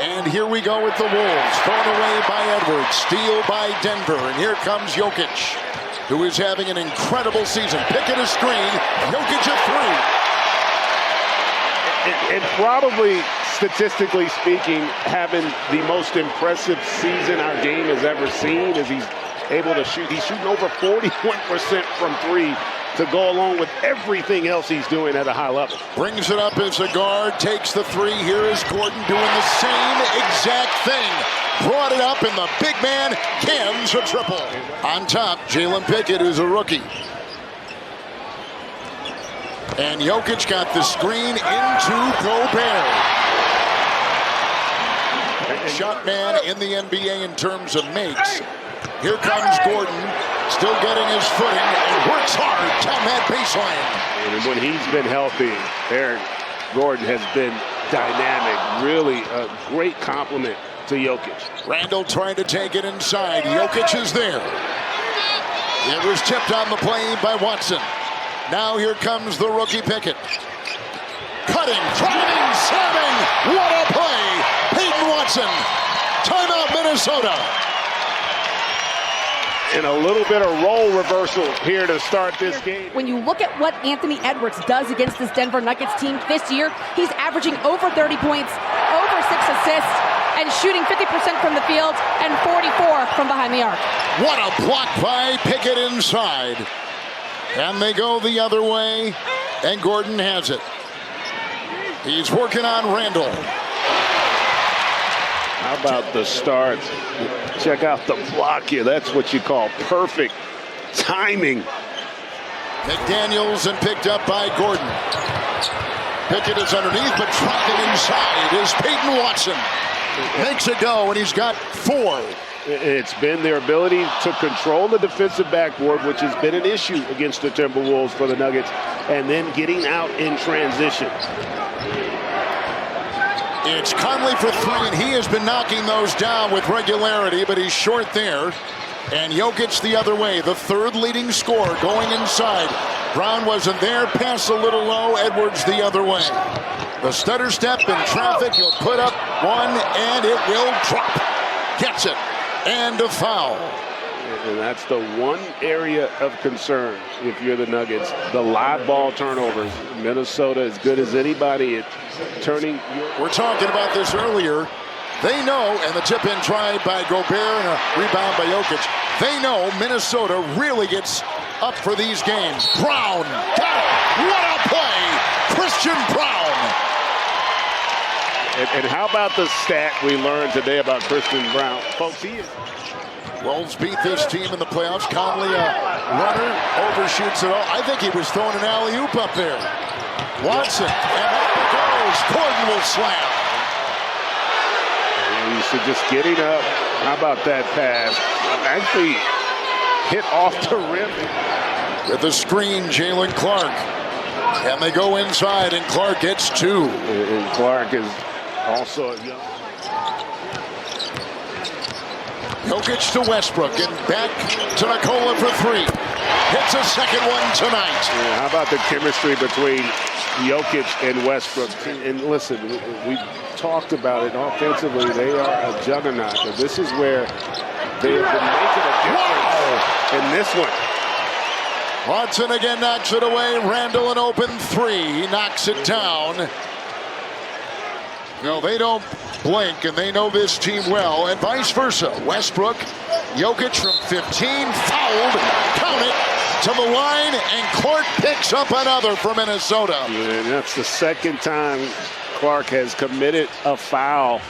And here we go with the Wolves. Thrown away by Edwards. Steal by Denver. And here comes Jokic, who is having an incredible season. Pickett a screen. Jokic a three. And probably, statistically speaking, having the most impressive season our game has ever seen as he's able to shoot. He's shooting over 41% from three to go along with everything else he's doing at a high level. Brings it up as a guard, takes the three. Here is Gordon doing the same exact thing. Brought it up, and the big man cans a triple. On top, Jalen Pickett, who's a rookie. And Jokic got the screen into Gobert. Shot man in the NBA in terms of makes. Here comes Gordon, still getting his footing, and works hard down that baseline. And when he's been healthy, Eric Gordon has been dynamic. Really a great compliment to Jokic. Randall trying to take it inside. Jokic is there. It was tipped on the plane by Watson. Now here comes the rookie Pickett. Cutting, driving, slamming. What a play. Peyton Watson. Timeout, Minnesota. And a little bit of role reversal here to start this game. When you look at what Anthony Edwards does against this Denver Nuggets team this year, he's averaging over 30 points, over 6 assists, and shooting 50% from the field and 44 from behind the arc. What a block by Pickett inside. And they go the other way, and Gordon has it. He's working on Randall. How about the start? Check out the block here. That's what you call perfect timing. McDaniels and picked up by Gordon. Pickett is underneath, but dropped it inside is Peyton Watson. Makes it go, and he's got 4. It's been their ability to control the defensive backboard, which has been an issue against the Timberwolves for the Nuggets, and then getting out in transition. It's Conley for 3, and he has been knocking those down with regularity, but he's short there. And Jokic the other way, the third leading scorer going inside. Brown wasn't there, pass a little low, Edwards the other way. The stutter step in traffic, he'll put up one, and it will drop. Gets it, and a foul. And that's the one area of concern if you're the Nuggets. The live ball turnovers. Minnesota as good as anybody at turning. We're talking about this earlier. They know, and the tip-in try by Gobert and a rebound by Jokic. They know Minnesota really gets up for these games. Brown, got it. What a play. Christian Brown. And how about the stat we learned today about Christian Brown? Folks, he is. Wolves beat this team in the playoffs. Conley, a runner, overshoots it all. I think he was throwing an alley-oop up there. Watson, and up it goes. Gordon will slam. And so just getting up. How about that pass? Actually hit off the rim. With the screen, Jalen Clark. And they go inside, and Clark gets 2. And Clark is also a young. Jokic to Westbrook, and back to Nikola for 3. Hits a second one tonight. Yeah, how about the chemistry between Jokic and Westbrook? And listen, we talked about it offensively. They are a juggernaut. But this is where they have been making a difference in this one. Watson again knocks it away. Randall an open 3. He knocks it down. No, they don't blink, and they know this team well, and vice versa. Westbrook, Jokic from 15, fouled, count it, to the line, and Clark picks up another for Minnesota. And that's the second time Clark has committed a foul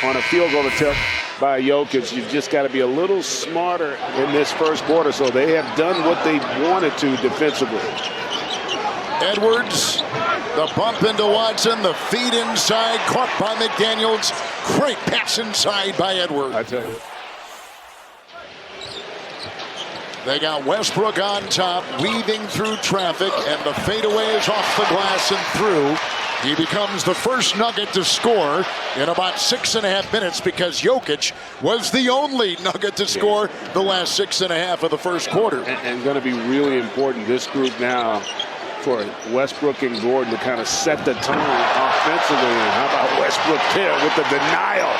on a field goal attempt by Jokic. You've just got to be a little smarter in this first quarter, so they have done what they wanted to defensively. Edwards, the bump into Watson, the feed inside, caught by McDaniels. Great pass inside by Edwards. I tell you. They got Westbrook on top, weaving through traffic, and the fadeaway is off the glass and through. He becomes the first Nugget to score in about 6.5 minutes because Jokic was the only Nugget to score the last 6.5 of the first quarter. And going to be really important, this group now for Westbrook and Gordon to kind of set the tone offensively. And how about Westbrook there with the denial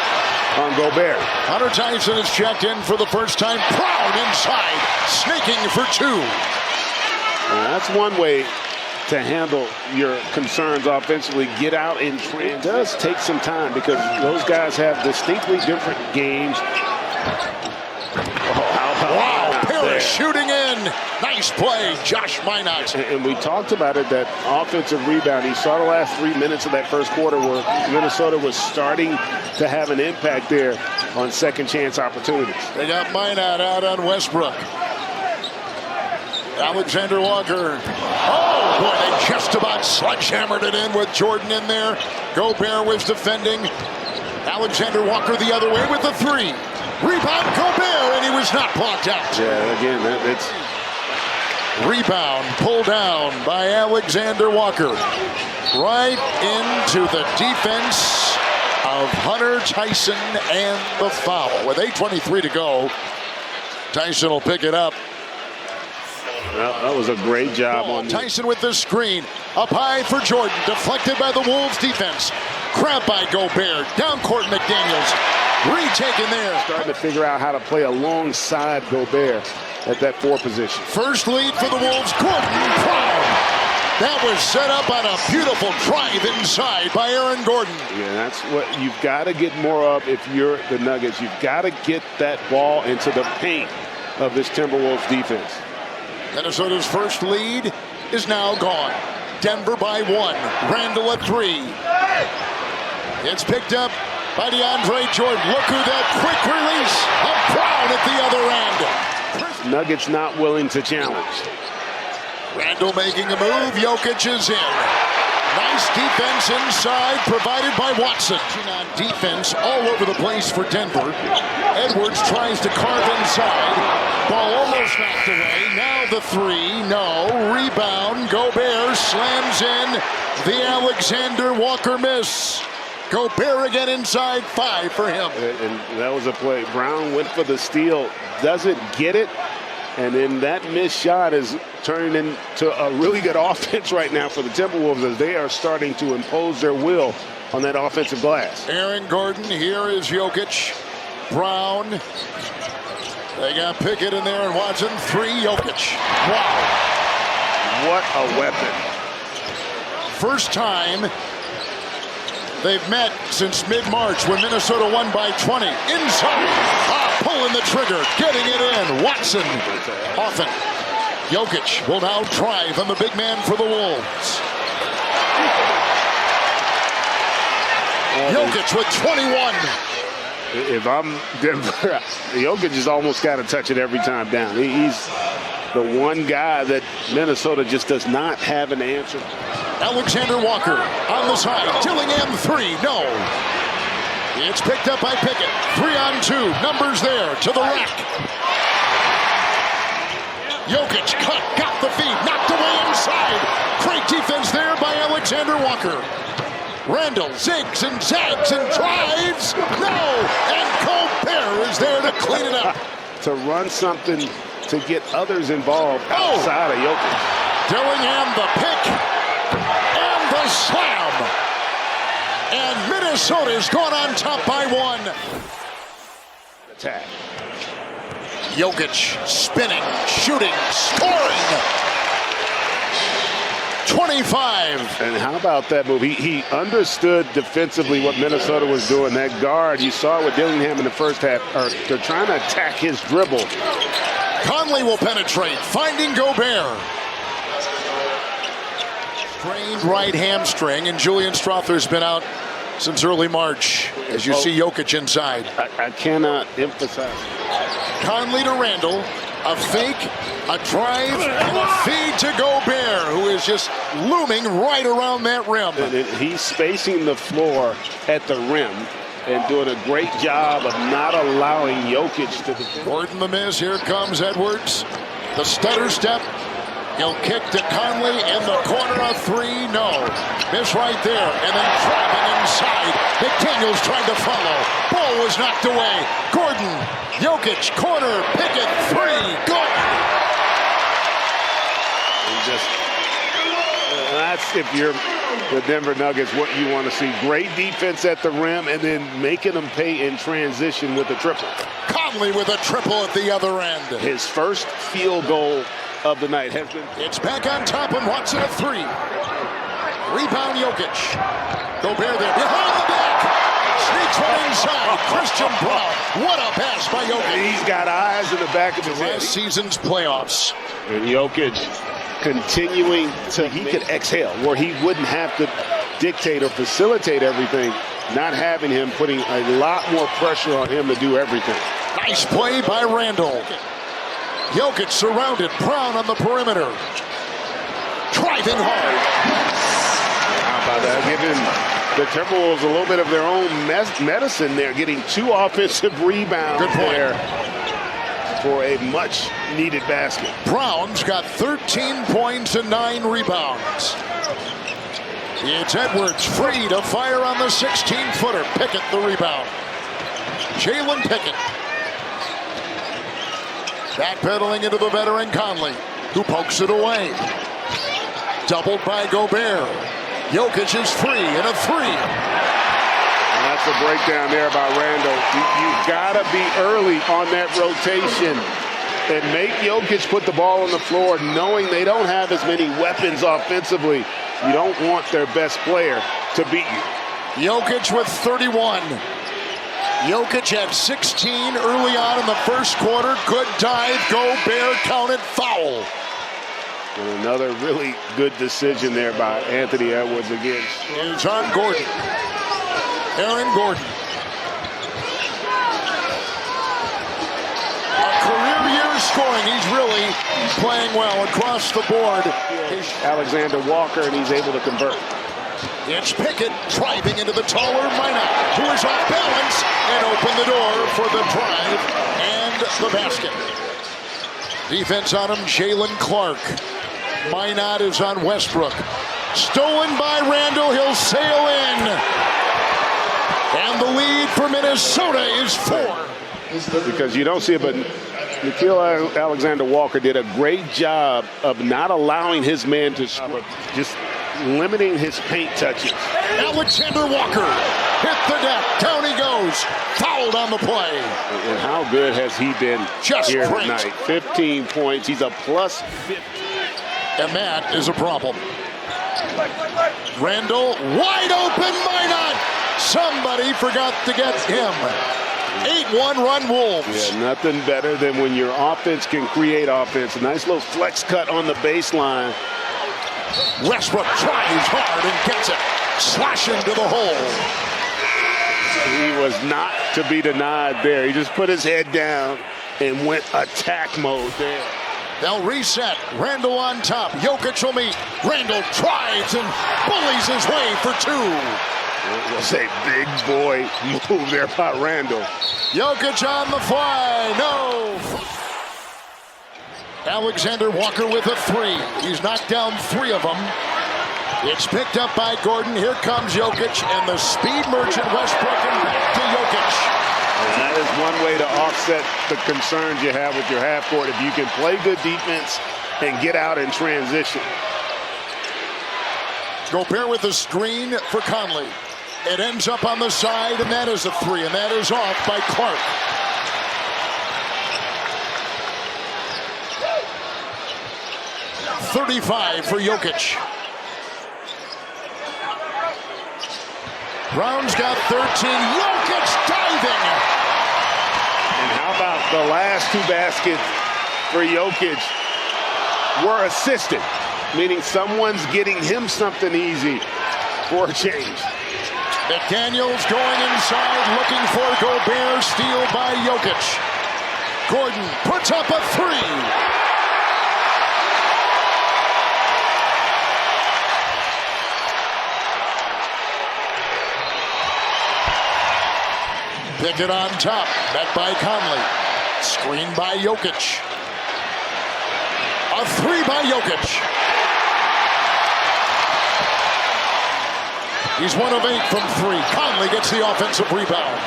on Gobert? Hunter Tyson is checked in for the first time. Brown inside, sneaking for two. Well, that's one way to handle your concerns offensively. Get out in transition. It does take some time because those guys have distinctly different games. Wow, Parrish shooting in. Nice play, Josh Minot. And we talked about it, that offensive rebound. You saw the last 3 minutes of that first quarter where Minnesota was starting to have an impact there on second chance opportunities. They got Minot out on Westbrook. Alexander Walker. Oh, boy, they just about sledgehammered it in with Jordan in there. Gobert was defending. Alexander Walker the other way with the three. Rebound, Gobert, and he was not blocked out. Yeah, again, it's... Rebound pulled down by Alexander Walker. Right into the defense of Hunter Tyson and the foul. With 8:23 to go, Tyson will pick it up. Well, that was a great job on Tyson with the screen. Up high for Jordan. Deflected by the Wolves defense. Grabbed by Gobert. Down court McDaniels. Retaken there. Starting to figure out how to play alongside Gobert at that 4 position. First lead for the Wolves. Gordon Brown. That was set up on a beautiful drive inside by Aaron Gordon. Yeah, that's what you've got to get more of if you're the Nuggets. You've got to get that ball into the paint of this Timberwolves defense. Minnesota's first lead is now gone. Denver by 1. Randall at 3. It's picked up by DeAndre Jordan. Look who that quick release of Brown at the other end. Nuggets not willing to challenge. Randall making a move. Jokic is in. Nice defense inside provided by Watson. On defense all over the place for Denver. Edwards tries to carve inside. Ball almost knocked away. Now the three. No. Rebound. Gobert slams in. The Alexander Walker miss. Gobert again inside. 5 for him. And that was a play. Brown went for the steal. Doesn't get it. And then that missed shot is turning into a really good offense right now for the Timberwolves as they are starting to impose their will on that offensive glass. Aaron Gordon, here is Jokic. Brown. They got Pickett in there and Watson. 3, Jokic. Wow. What a weapon. First time they've met since mid-March when Minnesota won by 20. Inside. Pulling the trigger. Getting it in. Watson. Often. Jokic will now drive on the big man for the Wolves. Jokic with 21. If I'm Denver, Jokic has almost got to touch it every time down. He's the one guy that Minnesota just does not have an answer. Alexander Walker on the side. Dillingham 3. No. It's picked up by Pickett. 3-on-2. Numbers there to the rack. Jokic cut. Got the feed. Knocked away inside. Great defense there by Alexander Walker. Randall zigs and zags and drives. No. And Gobert is there to clean it up. To run something to get others involved outside of Jokic. Dillingham the pick. And the slam. And Minnesota's gone on top by 1. Attack. Jokic spinning, shooting, scoring. 25. And how about that move? He understood defensively what Minnesota was doing. That guard, you saw with Dillingham in the first half, they're trying to attack his dribble. Conley will penetrate, finding Gobert. Sprained right hamstring, and Julian Strother's been out since early March, as you see Jokic inside. I cannot emphasize. Conley to Randall, a fake, a drive, and a feed to Gobert, who is just looming right around that rim. And he's spacing the floor at the rim and doing a great job of not allowing Jokic to defend. Gordon the miss, here comes Edwards. The stutter step. He'll kick to Conley in the corner of 3. No. Miss right there. And then driving inside. McDaniels trying to follow. Ball was knocked away. Gordon. Jokic. Corner. Pickett. 3. Good. And just That's, if you're the Denver Nuggets, what you want to see. Great defense at the rim and then making them pay in transition with a triple. Conley with a triple at the other end. His first field goal of the night has been. It's back on top and wants it a three. Rebound Jokic. Gobert there behind the back. Sneaks one inside. Christian Brown. What a pass by Jokic. He's got eyes in the back of his head. Last season's playoffs. And Jokic continuing to, he could exhale where he wouldn't have to dictate or facilitate everything. Not having him, putting a lot more pressure on him to do everything. Nice play by Randall. Jokic surrounded. Brown on the perimeter. Driving hard. How about that? Giving the Timberwolves a little bit of their own medicine there, getting 2 offensive rebounds there for a much-needed basket. Brown's got 13 points and 9 rebounds. It's Edwards free to fire on the 16-footer. Pickett the rebound. Jalen Pickett. Backpedaling into the veteran Conley, who pokes it away. Doubled by Gobert. Jokic is free and a three. And that's a breakdown there by Randall. You've got to be early on that rotation and make Jokic put the ball on the floor, knowing they don't have as many weapons offensively. You don't want their best player to beat you. Jokic with 31. Jokic had 16 early on in the first quarter. Good dive. Gobert counted foul. And another really good decision there by Anthony Edwards again. It's on Gordon. Aaron Gordon. A career year scoring. He's really playing well across the board. Alexander Walker, and he's able to convert. It's Pickett driving into the taller Minot, who is off balance and open the door for the drive and the basket. Defense on him, Jalen Clark. Minot is on Westbrook. Stolen by Randall. He'll sail in. And the lead for Minnesota is 4. Because you don't see it, but Nickeil Alexander-Walker did a great job of not allowing his man to just limiting his paint touches. Alexander Walker hit the deck. Down he goes. Fouled on the play. And how good has he been here great tonight? 15 points. He's a plus 50. And that is a problem. Randall, wide open, Minot. Somebody forgot to get him. 8-1 run Wolves. Yeah, nothing better than when your offense can create offense. A nice little flex cut on the baseline. Westbrook tries hard and gets it. Slashing to the hole. He was not to be denied there. He just put his head down and went attack mode there. They'll reset. Randall on top. Jokic will meet. Randall tries and bullies his way for 2. It was a big boy move there by Randall. Jokic on the fly. No. Alexander Walker with a 3. He's knocked down 3 of them. It's picked up by Gordon. Here comes Jokic and the speed merchant Westbrook and back to Jokic. And that is one way to offset the concerns you have with your half court. If you can play good defense and get out in transition. Gobert with a screen for Conley. It ends up on the side, and that is a 3, and that is off by Clark. .35 for Jokic. Brown's got 13. Jokic diving. And how about the last 2 baskets for Jokic were assisted, meaning someone's getting him something easy for a change. McDaniels going inside, looking for Gobert. Steal by Jokic. Gordon puts up a 3. Pickett on top, met by Conley. Screen by Jokic. A 3 by Jokic. He's 1 of 8 from 3. Conley gets the offensive rebound.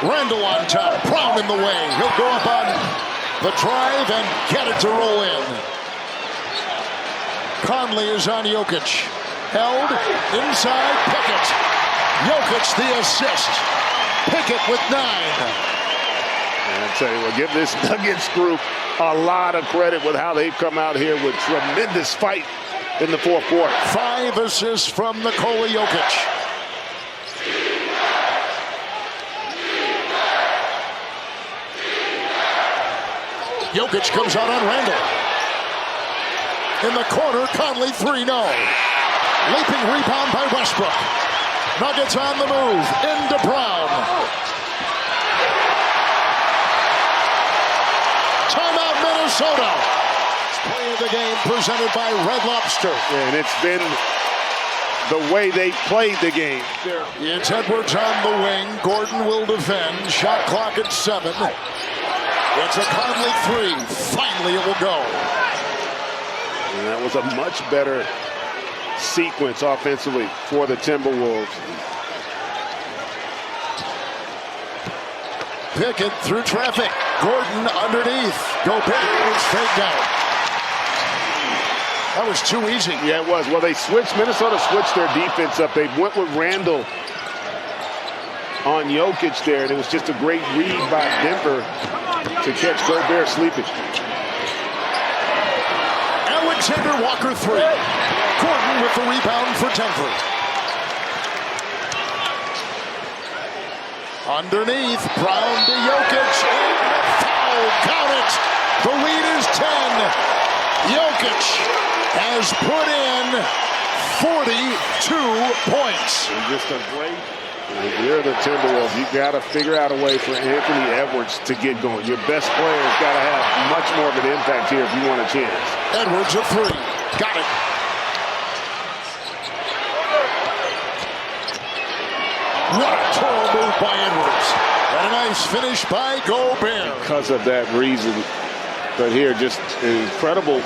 Randall on top, Brown in the way. He'll go up on the drive and get it to roll in. Conley is on Jokic. Held inside Pickett. Jokic the assist. Pickett with 9. And I tell you what, give this Nuggets group a lot of credit with how they've come out here with tremendous fight in the fourth quarter. 5 assists from Nikola Jokic. Jokic comes out on Randall. In the corner, Conley 3-0. Leaping rebound by Westbrook. Nuggets on the move. Into Brown. Timeout, Minnesota. Play of the game presented by Red Lobster. And it's been the way they played the game. It's Edwards on the wing. Gordon will defend. Shot clock at 7. It's a Conley 3. Finally it will go. And that was a much better sequence offensively for the Timberwolves. Pickett through traffic. Gordon underneath. Gobert is faked out. That was too easy. Yeah, it was. Well, Minnesota switched their defense up. They went with Randall on Jokic there, and it was just a great read by Denver to catch Gobert sleeping. Alexander Walker 3. Gordon with the rebound for Denver. Underneath, Brown to Jokic, and foul, count it. The lead is 10. Jokic has put in 42 points. And just a great, if you're the Timberwolves, you got to figure out a way for Anthony Edwards to get going. Your best player's got to have much more of an impact here if you want a chance. Edwards a 3. Got it. What a total move by Edwards. And a nice finish by Gobert. Because of that reason. But here, just an incredible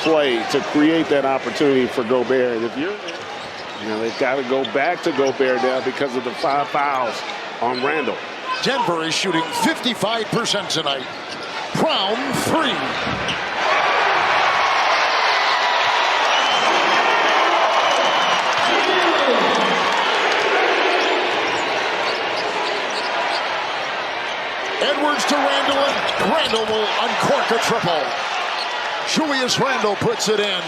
play to create that opportunity for Gobert. And if you're there, they've got to go back to Gobert now because of the 5 fouls on Randall. Denver is shooting 55% tonight. Brown 3. Edwards to Randall, and Randall will uncork a triple. Julius Randall puts it in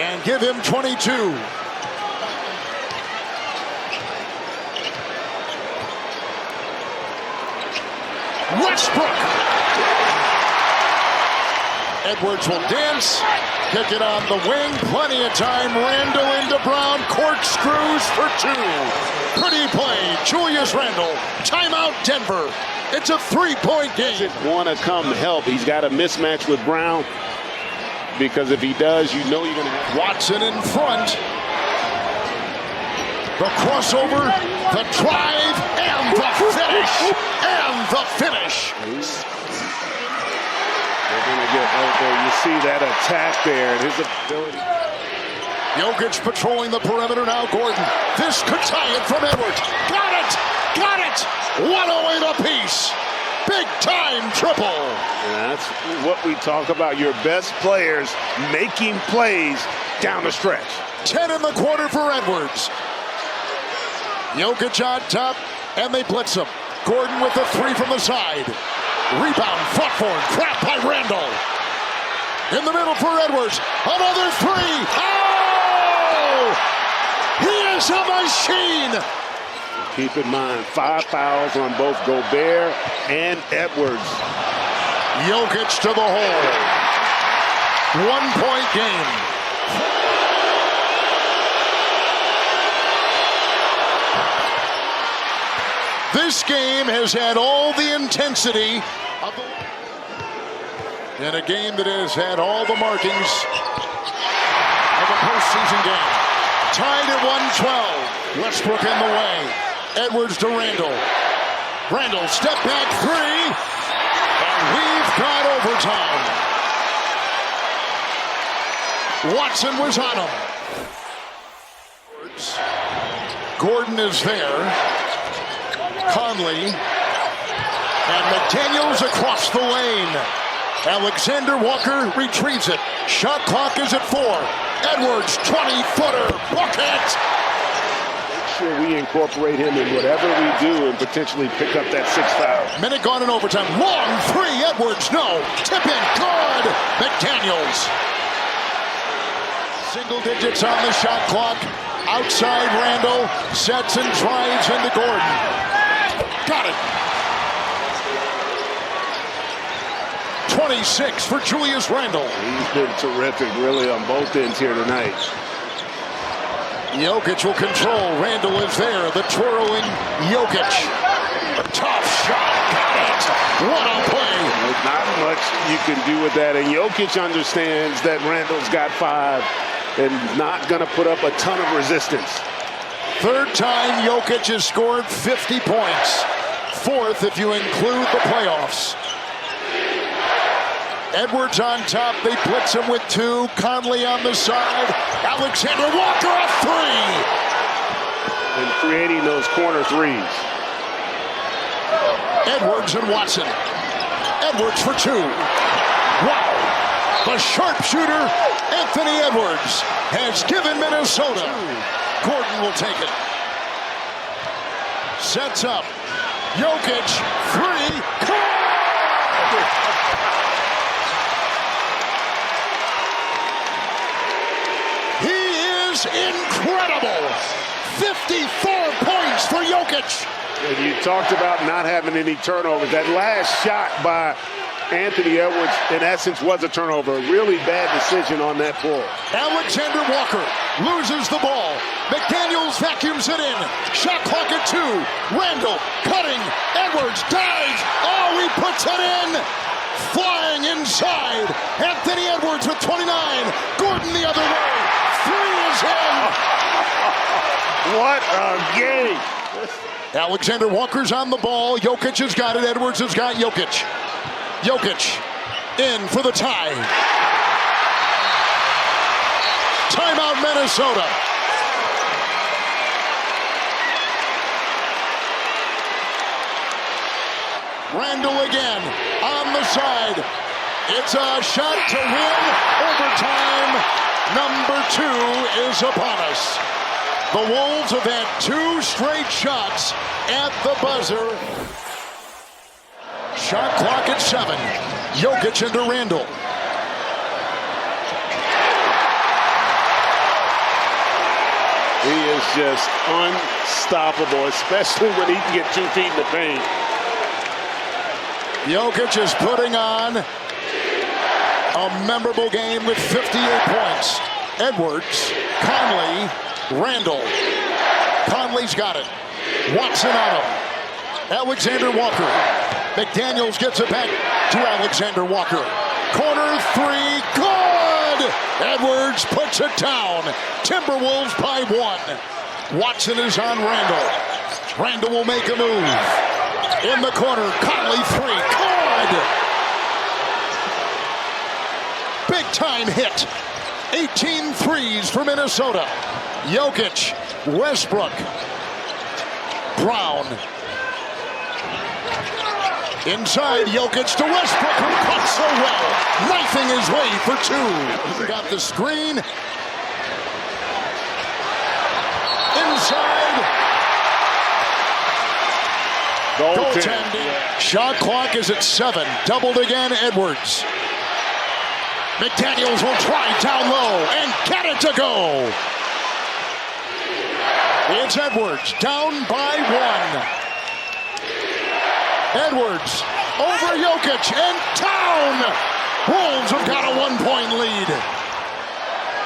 and give him 22. Westbrook. Edwards will dance, kick it on the wing, plenty of time. Randall into Brown, corkscrews for 2. Pretty play, Julius Randall. Timeout, Denver. It's a 3-point game. Doesn't want to come help. He's got a mismatch with Brown because if he does, you know you're going to have Watson in front. The crossover, the drive, and the finish. And the finish. They're going to get out there. You see that attack there and his ability. Jokic patrolling the perimeter now. Gordon. This could tie it from Edwards. Got it! Got it! 108 apiece. Big time triple. And that's what we talk about. Your best players making plays down the stretch. 10 in the quarter for Edwards. Jokic on top, and they blitz him. Gordon with the 3 from the side. Rebound, fought for, grabbed by Randall. In the middle for Edwards. Another 3. Oh! He is a machine. Keep in mind, 5 fouls on both Gobert and Edwards. Jokic to the hole. 1-point game. This game has had all the intensity of in a game that has had all the markings of a postseason game. Tied at 112. Westbrook in the way. Edwards to Randall. Randall step back 3. And we've got overtime. Watson was on him. Gordon is there. Conley. And McDaniels across the lane. Alexander Walker retrieves it. Shot clock is at 4. Edwards, 20-footer, bucket. Make sure we incorporate him in whatever we do and potentially pick up that 6th foul. Minute gone in overtime. Long three. Edwards, no. Tip in. Good. McDaniels. Single digits on the shot clock. Outside Randall. Sets and drives into Gordon. Got it. 26 for Julius Randle. He's been terrific, really, on both ends here tonight. Jokic will control. Randall is there. The twirling Jokic. Tough shot. Got it. What a play. There's not much you can do with that. And Jokic understands that Randall's got 5 and not going to put up a ton of resistance. Third time Jokic has scored 50 points. Fourth if you include the playoffs. Edwards on top. They blitz him with 2. Conley on the side. Alexander Walker a 3. And creating those corner threes. Edwards and Watson. Edwards for 2. Wow. The sharpshooter, Anthony Edwards, has given Minnesota. Gordon will take it. Sets up. Jokic, 3. Incredible. 54 points for Jokic. And you talked about not having any turnovers. That last shot by Anthony Edwards, in essence, was a turnover. A really bad decision on that pull. Alexander Walker loses the ball. McDaniels vacuums it in. Shot clock at 2. Randall cutting. Edwards dives. Oh, he puts it in. Flying inside. Anthony Edwards with 29. Gordon the other way. 3 is in. What a game. Alexander Walker's on the ball. Jokic has got it. Edwards has got Jokic. Jokic in for the tie. Timeout Minnesota. Randall again on the side. It's a shot to win. Overtime. Number 2 is upon us. The Wolves have had 2 straight shots at the buzzer. Shot clock at 7. Jokic into Randall. He is just unstoppable, especially when he can get 2 feet in the paint. Jokic is putting on a memorable game with 58 points. Edwards, Conley, Randall. Conley's got it. Watson on him. Alexander Walker. McDaniels gets it back to Alexander Walker. Corner 3, good! Edwards puts it down. Timberwolves by 1. Watson is on Randall. Randall will make a move. In the corner, Conley 3, good! Big time hit. 18 threes for Minnesota. Jokic, Westbrook, Brown. Inside, Jokic to Westbrook, who caught so well. Knifing his way for 2. Got the screen. Inside. Goaltending. Shot clock is at 7. Doubled again, Edwards. McDaniels will try down low and get it to go. It's Edwards down by 1. Edwards over Jokic and down. Wolves have got a 1-point lead.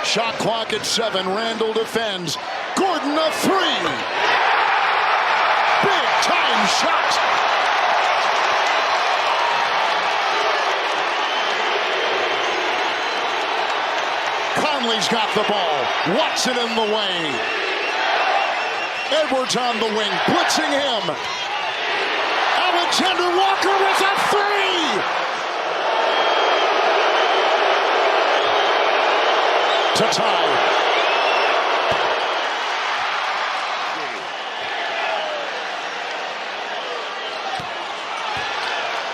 Shot clock at 7. Randall defends. Gordon a 3. Big time shot. Conley's got the ball. Watson in the way. Edwards on the wing, blitzing him. Alexander Walker with a 3. To tie.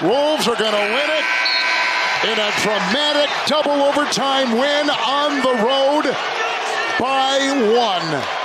Wolves are going to win it in a dramatic double overtime win on the road by 1.